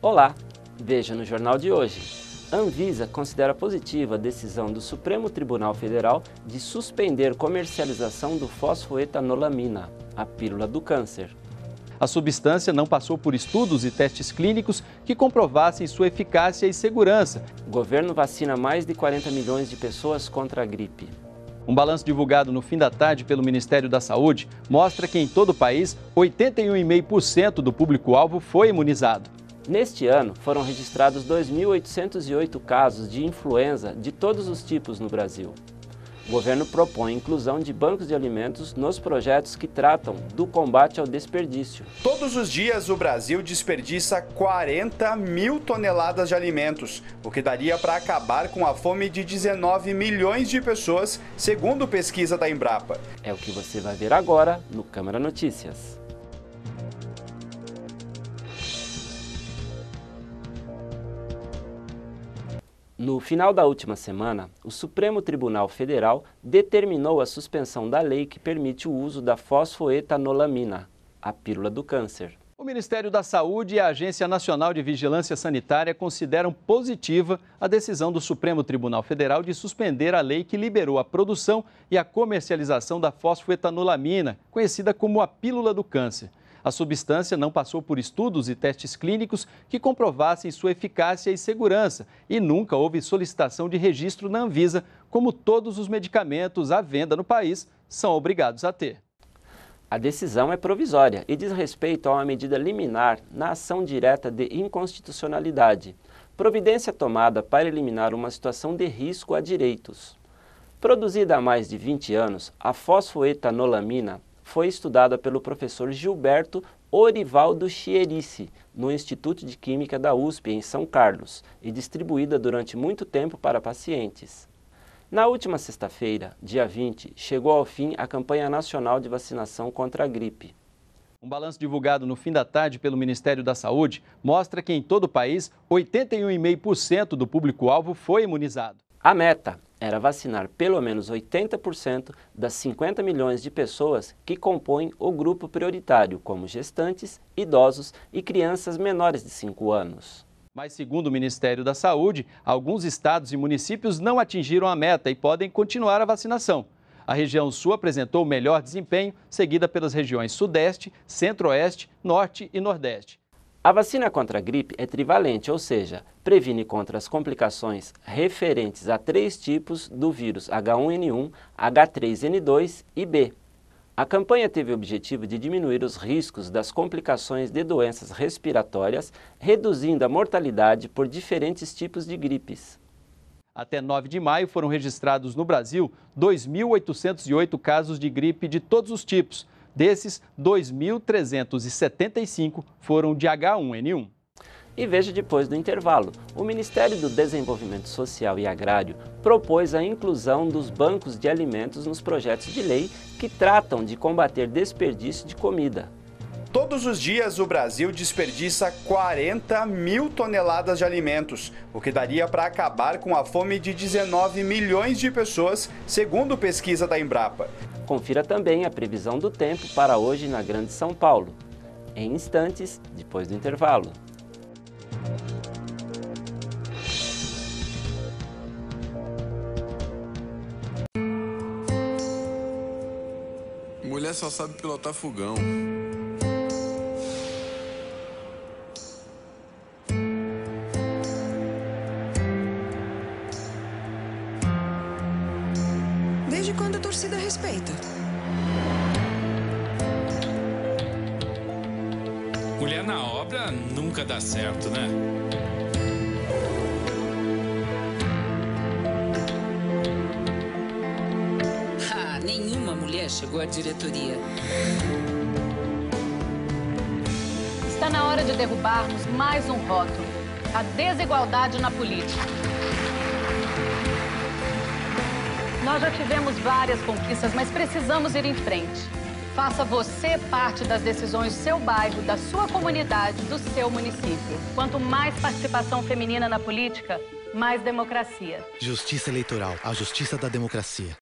Olá, veja no jornal de hoje. A Anvisa considera positiva a decisão do Supremo Tribunal Federal de suspender comercialização do fosfoetanolamina, a pílula do câncer. A substância não passou por estudos e testes clínicos que comprovassem sua eficácia e segurança. O governo vacina mais de 40 milhões de pessoas contra a gripe. Um balanço divulgado no fim da tarde pelo Ministério da Saúde mostra que em todo o país, 81,5% do público-alvo foi imunizado. Neste ano, foram registrados 2.808 casos de influenza de todos os tipos no Brasil. O governo propõe a inclusão de bancos de alimentos nos projetos que tratam do combate ao desperdício. Todos os dias o Brasil desperdiça 40 mil toneladas de alimentos, o que daria para acabar com a fome de 19 milhões de pessoas, segundo pesquisa da Embrapa. É o que você vai ver agora no Câmara Notícias. No final da última semana, o Supremo Tribunal Federal determinou a suspensão da lei que permite o uso da fosfoetanolamina, a pílula do câncer. O Ministério da Saúde e a Agência Nacional de Vigilância Sanitária consideram positiva a decisão do Supremo Tribunal Federal de suspender a lei que liberou a produção e a comercialização da fosfoetanolamina, conhecida como a pílula do câncer. A substância não passou por estudos e testes clínicos que comprovassem sua eficácia e segurança e nunca houve solicitação de registro na Anvisa, como todos os medicamentos à venda no país são obrigados a ter. A decisão é provisória e diz respeito a uma medida liminar na ação direta de inconstitucionalidade, providência tomada para eliminar uma situação de risco a direitos. Produzida há mais de 20 anos, a fosfoetanolamina foi estudada pelo professor Gilberto Orivaldo Chierici, no Instituto de Química da USP, em São Carlos, e distribuída durante muito tempo para pacientes. Na última sexta-feira, dia 20, chegou ao fim a campanha nacional de vacinação contra a gripe. Um balanço divulgado no fim da tarde pelo Ministério da Saúde mostra que em todo o país, 81,5% do público-alvo foi imunizado. A meta era vacinar pelo menos 80% das 50 milhões de pessoas que compõem o grupo prioritário, como gestantes, idosos e crianças menores de 5 anos. Mas, segundo o Ministério da Saúde, alguns estados e municípios não atingiram a meta e podem continuar a vacinação. A região sul apresentou o melhor desempenho, seguida pelas regiões Sudeste, Centro-Oeste, Norte e Nordeste. A vacina contra a gripe é trivalente, ou seja, previne contra as complicações referentes a 3 tipos do vírus H1N1, H3N2 e B. A campanha teve o objetivo de diminuir os riscos das complicações de doenças respiratórias, reduzindo a mortalidade por diferentes tipos de gripes. Até 9 de maio foram registrados no Brasil 2.808 casos de gripe de todos os tipos. Desses, 2.375 foram de H1N1. E veja depois do intervalo, o Ministério do Desenvolvimento Social e Agrário propôs a inclusão dos bancos de alimentos nos projetos de lei que tratam de combater desperdício de comida. Todos os dias o Brasil desperdiça 40 mil toneladas de alimentos, o que daria para acabar com a fome de 19 milhões de pessoas, segundo pesquisa da Embrapa. Confira também a previsão do tempo para hoje na Grande São Paulo, em instantes depois do intervalo. Mulher só sabe pilotar fogão. Desde quando a torcida respeita? Mulher na obra nunca dá certo, né? Nenhuma mulher chegou à diretoria. Está na hora de derrubarmos mais um rótulo: a desigualdade na política. Nós já tivemos várias conquistas, mas precisamos ir em frente. Faça você parte das decisões do seu bairro, da sua comunidade, do seu município. Quanto mais participação feminina na política, mais democracia. Justiça Eleitoral, a justiça da democracia.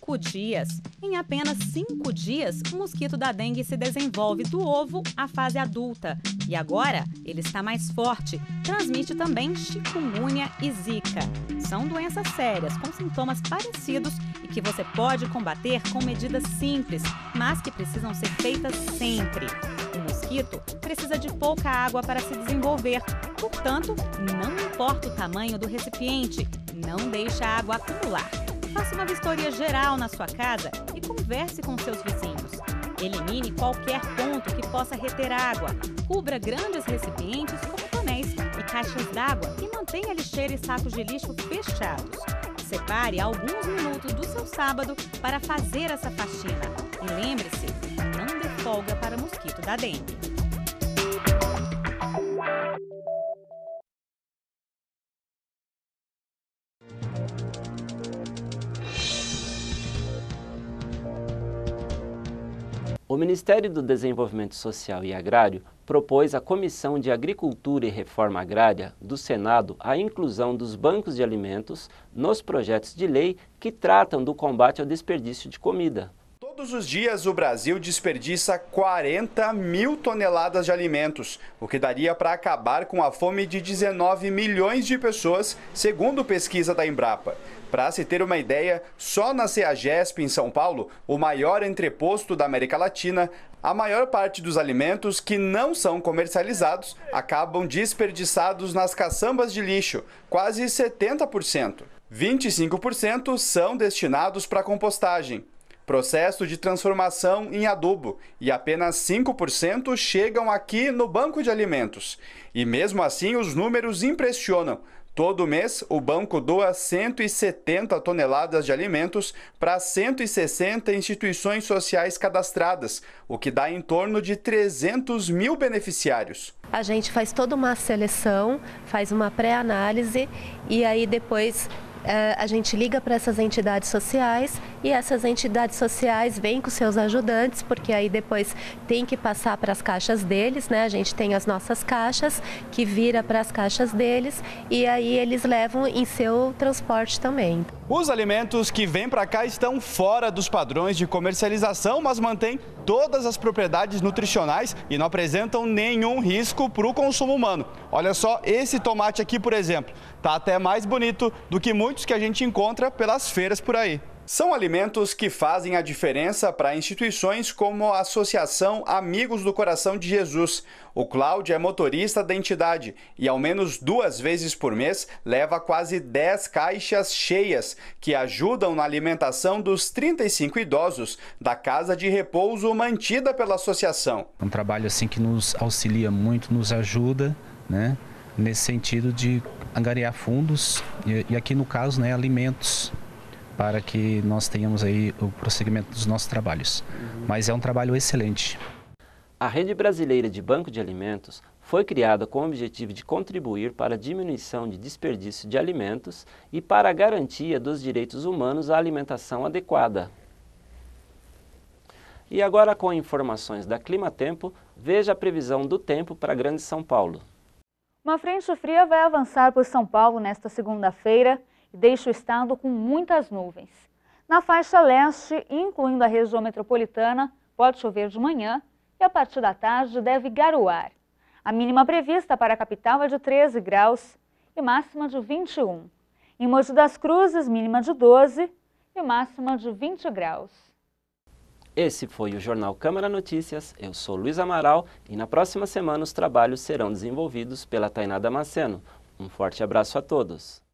5 dias. Em apenas 5 dias, o mosquito da dengue se desenvolve do ovo à fase adulta. E agora, ele está mais forte. Transmite também chikungunya e zika. São doenças sérias, com sintomas parecidos e que você pode combater com medidas simples, mas que precisam ser feitas sempre. O mosquito precisa de pouca água para se desenvolver. Portanto, não importa o tamanho do recipiente, não deixe a água acumular. Faça uma vistoria geral na sua casa e converse com seus vizinhos. Elimine qualquer ponto que possa reter água. Cubra grandes recipientes como tonéis e caixas d'água e mantenha lixeira e sacos de lixo fechados. Separe alguns minutos do seu sábado para fazer essa faxina. E lembre-se, não dê folga para o mosquito da dengue. O Ministério do Desenvolvimento Social e Agrário propôs à Comissão de Agricultura e Reforma Agrária do Senado a inclusão dos bancos de alimentos nos projetos de lei que tratam do combate ao desperdício de comida. Todos os dias o Brasil desperdiça 40 mil toneladas de alimentos, o que daria para acabar com a fome de 19 milhões de pessoas, segundo pesquisa da Embrapa. Para se ter uma ideia, só na CEAGESP, em São Paulo, o maior entreposto da América Latina, a maior parte dos alimentos que não são comercializados acabam desperdiçados nas caçambas de lixo, quase 70%. 25% são destinados para compostagem, processo de transformação em adubo, e apenas 5% chegam aqui no banco de alimentos. E mesmo assim os números impressionam. Todo mês, o banco doa 170 toneladas de alimentos para 160 instituições sociais cadastradas, o que dá em torno de 300 mil beneficiários. A gente faz toda uma seleção, faz uma pré-análise e aí depois a gente liga para essas entidades sociais e essas entidades sociais vêm com seus ajudantes, porque aí depois tem que passar para as caixas deles, né? A gente tem as nossas caixas que vira para as caixas deles e aí eles levam em seu transporte também. Os alimentos que vêm para cá estão fora dos padrões de comercialização, mas mantêm todas as propriedades nutricionais e não apresentam nenhum risco para o consumo humano. Olha só esse tomate aqui, por exemplo, tá até mais bonito do que muitos que a gente encontra pelas feiras por aí. São alimentos que fazem a diferença para instituições como a Associação Amigos do Coração de Jesus. O Cláudio é motorista da entidade e ao menos 2 vezes por mês leva quase 10 caixas cheias que ajudam na alimentação dos 35 idosos da casa de repouso mantida pela associação. É um trabalho assim que nos auxilia muito, nos ajuda, né? Nesse sentido de angariar fundos e aqui no caso, né, alimentos, para que nós tenhamos aí o prosseguimento dos nossos trabalhos. Mas é um trabalho excelente. A Rede Brasileira de Banco de Alimentos foi criada com o objetivo de contribuir para a diminuição de desperdício de alimentos e para a garantia dos direitos humanos à alimentação adequada. E agora, com informações da Climatempo, veja a previsão do tempo para a Grande São Paulo. Uma frente fria vai avançar por São Paulo nesta segunda-feira e deixa o estado com muitas nuvens. Na faixa leste, incluindo a região metropolitana, pode chover de manhã e a partir da tarde deve garoar. A mínima prevista para a capital é de 13 graus e máxima de 21. Em Mogi das Cruzes, mínima de 12 e máxima de 20 graus. Esse foi o Jornal Câmara Notícias. Eu sou Luiz Amaral e na próxima semana os trabalhos serão desenvolvidos pela Tainá Damasceno. Um forte abraço a todos.